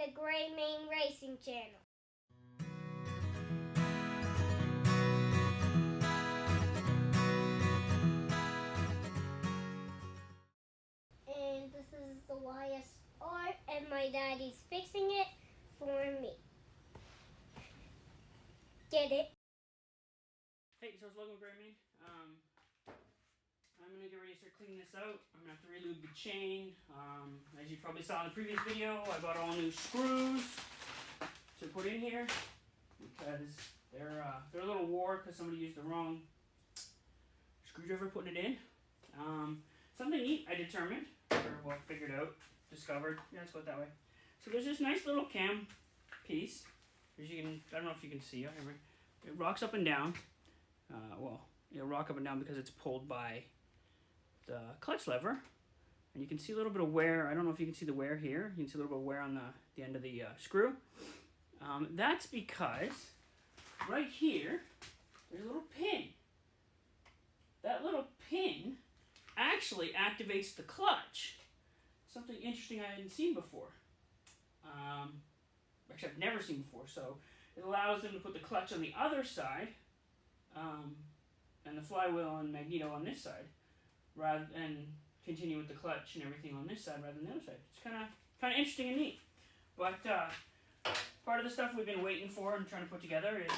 the Gray Main Racing channel. And this is the YSR, and my daddy's fixing it for me. Get it? Hey, so it's Logan Gray. I'm gonna get ready to start cleaning this out. I'm gonna have to relube the chain. As you probably saw in the previous video, I bought all new screws to put in here because they're a little wore because somebody used the wrong screwdriver putting it in. Something neat I determined, or well, figured out, discovered. Yeah, let's go that way. So there's this nice little cam piece. As you can, I don't know if you can see it. It rocks up and down. Well, it'll rock up and down because it's pulled by the clutch lever, and you can see a little bit of wear. I don't know if you can see the wear here. You can see a little bit of wear on the end of the screw. That's because right here there's a little pin. That little pin actually activates the clutch. Something interesting I hadn't seen before. Actually, I've never seen before. So it allows them to put the clutch on the other side, and the flywheel and magneto on this side, rather than continue with the clutch and everything on this side rather than the other side. It's kind of interesting and neat. But part of the stuff we've been waiting for and trying to put together is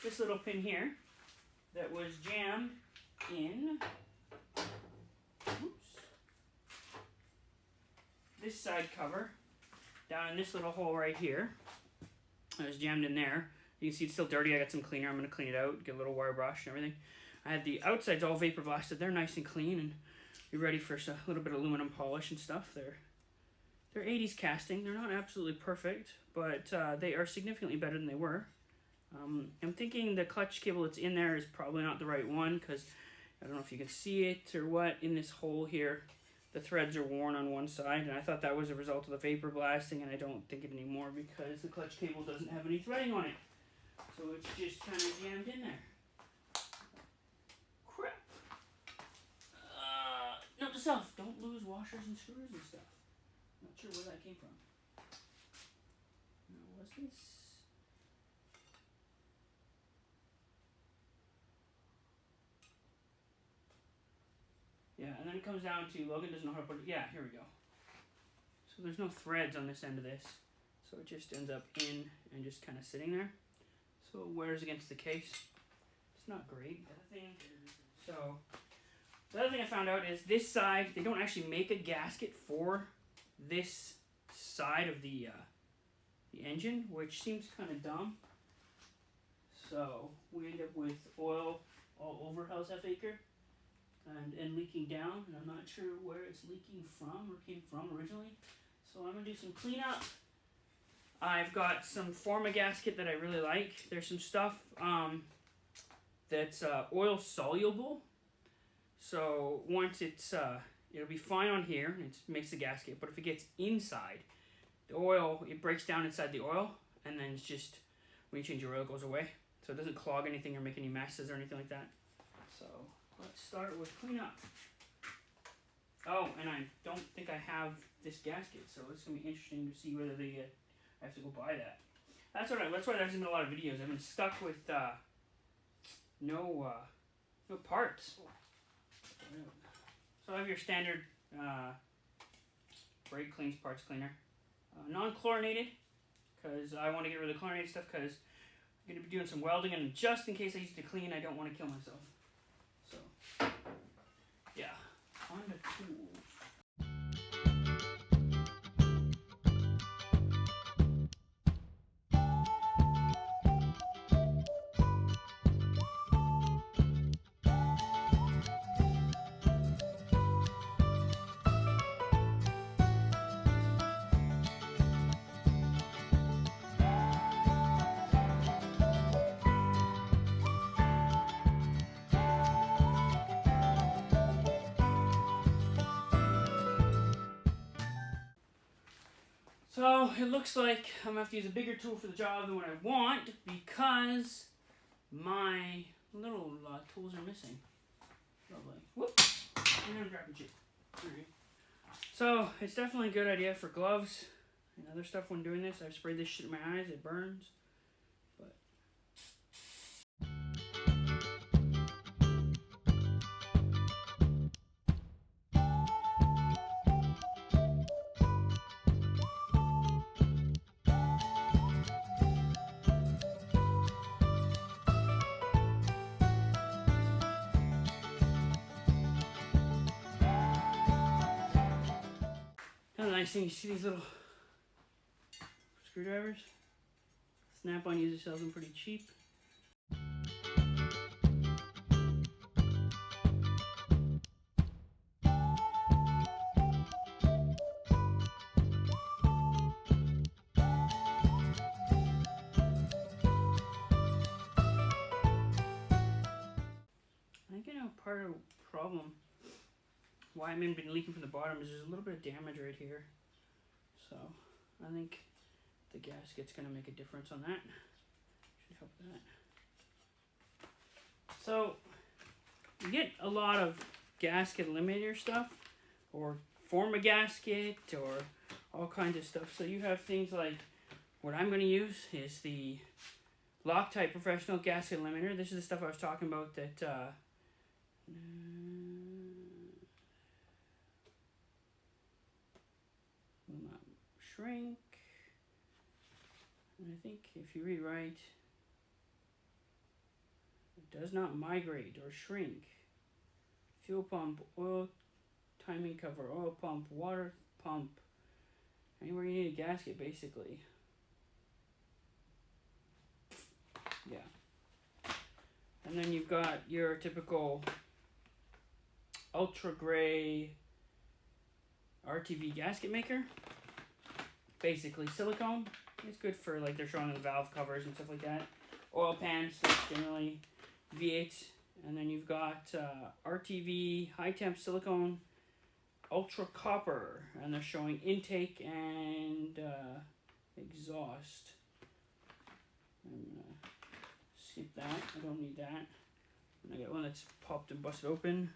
this little pin here that was jammed in this side cover down in this little hole right here. It was jammed in there. You can see it's still dirty. I got some cleaner. I'm going to clean it out, get a little wire brush and everything. I had the outsides all vapor blasted. They're nice and clean and be ready for a little bit of aluminum polish and stuff. They're 80s casting. They're not absolutely perfect, but they are significantly better than they were. I'm thinking the clutch cable that's in there is probably not the right one because I don't know if you can see it or what. In this hole here, the threads are worn on one side, and I thought that was a result of the vapor blasting, and I don't think it anymore because the clutch cable doesn't have any threading on it. So it's just kind of jammed in there. Crap. Note to self, don't lose washers and screws and stuff. Not sure where that came from. Now, what's this? Yeah, and then it comes down to, Logan doesn't know how to put it. Yeah, here we go. So there's no threads on this end of this. So it just ends up in and just kind of sitting there. So it wears against the case. It's not great. The other thing I found out is this side, they don't actually make a gasket for this side of the engine, which seems kind of dumb. So we end up with oil all over House F Acre and leaking down, and I'm not sure where it's leaking from or came from originally. So I'm going to do some cleanup. I've got some Forma gasket that I really like. There's some stuff that's oil soluble. So once it's, it'll be fine on here, and it makes the gasket. But if it gets inside, the oil, it breaks down inside the oil, and then it's just, when you change your oil, it goes away. So it doesn't clog anything or make any messes or anything like that. So let's start with cleanup. Oh, and I don't think I have this gasket, so it's going to be interesting to see whether I have to go buy that. That's why there hasn't been a lot of videos. I've been stuck with no parts. So I have your standard brake cleans parts cleaner, non-chlorinated, because I want to get rid of the chlorinated stuff because I'm going to be doing some welding, and just in case I use it to clean, I don't want to kill myself. So yeah, on the tools. So it looks like I'm going to have to use a bigger tool for the job than what I want because my little tools are missing. Lovely. Whoop! And I'm dropping shit. So it's definitely a good idea for gloves and other stuff when doing this. I've sprayed this shit in my eyes, it burns. But another nice thing, you see these little screwdrivers? Snap-on usually sells them pretty cheap. I think part of the problem why I'm been leaking from the bottom is there's a little bit of damage right here. So I think the gasket's gonna make a difference on that. Should help that. So you get a lot of gasket eliminator stuff, or form a gasket, or all kinds of stuff. So you have things like, what I'm gonna use is the Loctite Professional Gasket Eliminator. This is the stuff I was talking about that will not shrink. And I think if you read right, it does not migrate or shrink. Fuel pump, oil timing cover, oil pump, water pump, anywhere you need a gasket basically. Yeah. And then you've got your typical ultra gray RTV gasket maker. Basically silicone. It's good for, like they're showing the valve covers and stuff like that. Oil pans, that's generally V8. And then you've got RTV high temp silicone ultra copper, and they're showing intake and exhaust. I'm gonna skip that. I don't need that. And I got one that's popped and busted open.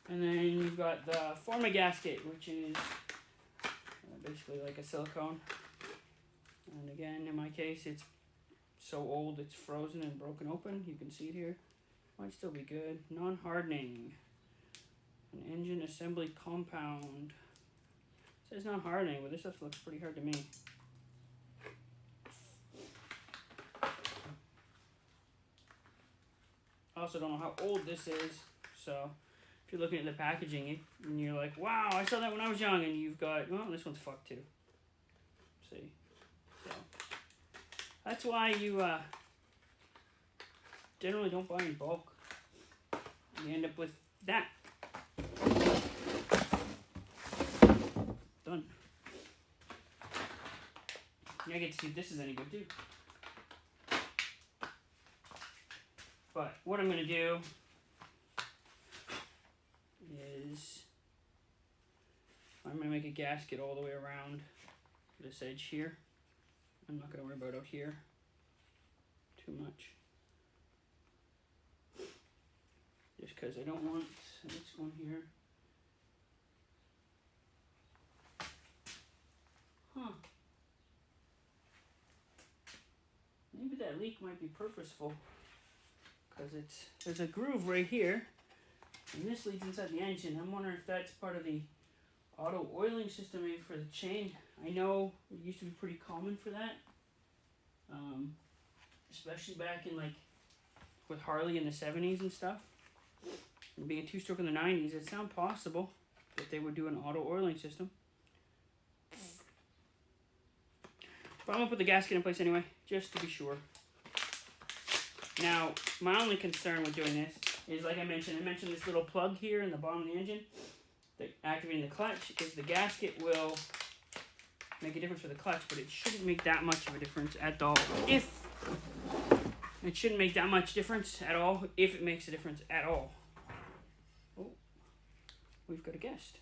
And then you've got the Forma gasket, which is basically like a silicone. And again, in my case, it's so old it's frozen and broken open. You can see it here. Might still be good. Non-hardening. An engine assembly compound. It says non-hardening, but this stuff looks pretty hard to me. I also don't know how old this is, so if you're looking at the packaging and you're like, wow, I saw that when I was young, and you've got, well, this one's fucked too. See? So that's why you generally don't buy in bulk. You end up with that. Done. I get to see if this is any good too. But what I'm going to do is I'm going to make a gasket all the way around this edge here. I'm not going to worry about out here too much. Just because I don't want this one here. Huh. Maybe that leak might be purposeful. Because there's a groove right here. And this leads inside the engine. I'm wondering if that's part of the auto oiling system maybe for the chain. I know it used to be pretty common for that. Especially back in like with Harley in the 70s and stuff. And being a two-stroke in the 90s, it sounds possible that they would do an auto oiling system. But I'm going to put the gasket in place anyway, just to be sure. Now, my only concern with doing this is, like I mentioned this little plug here in the bottom of the engine, activating the clutch, is the gasket will make a difference for the clutch, but it shouldn't make that much of a difference at all. It shouldn't make that much difference at all, if it makes a difference at all. Oh, we've got a guest.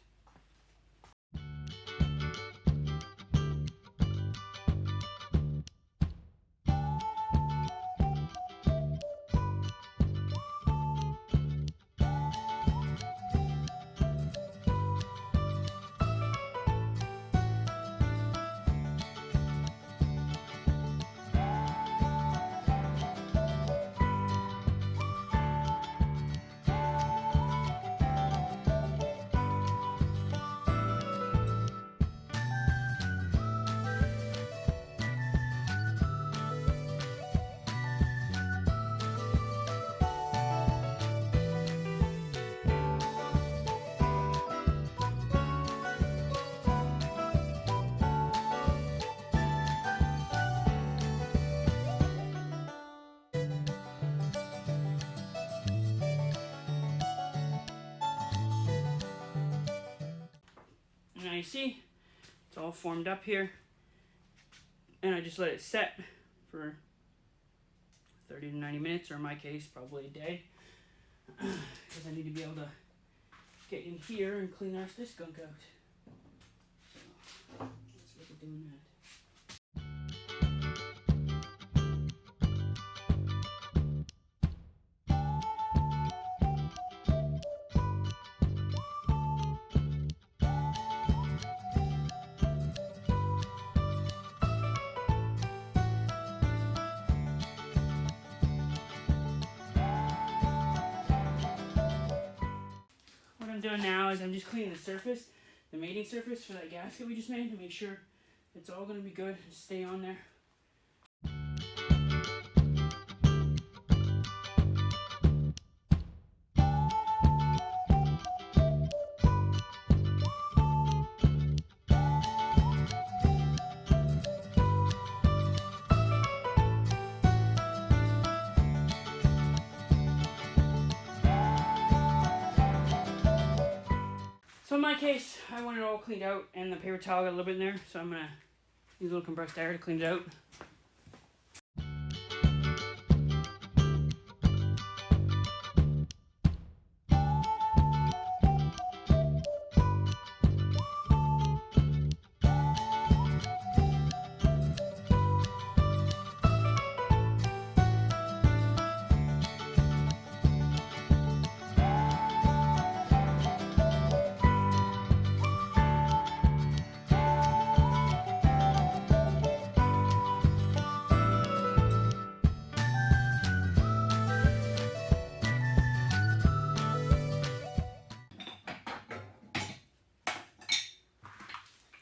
you see, it's all formed up here. And I just let it set for 30 to 90 minutes, or in my case, probably a day. Because I need to be able to get in here and clean our this gunk out. So, let's look at doing that. What I'm doing now is I'm just cleaning the surface, the mating surface for that gasket we just made, to make sure it's all going to be good and stay on there. So in my case, I want it all cleaned out, and the paper towel got a little bit in there, so I'm going to use a little compressed air to clean it out.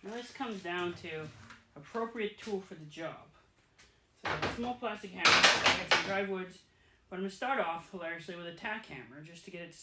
Now this comes down to appropriate tool for the job. So I have a small plastic hammer, I got some dry woods, but I'm going to start off hilariously with a tack hammer just to get it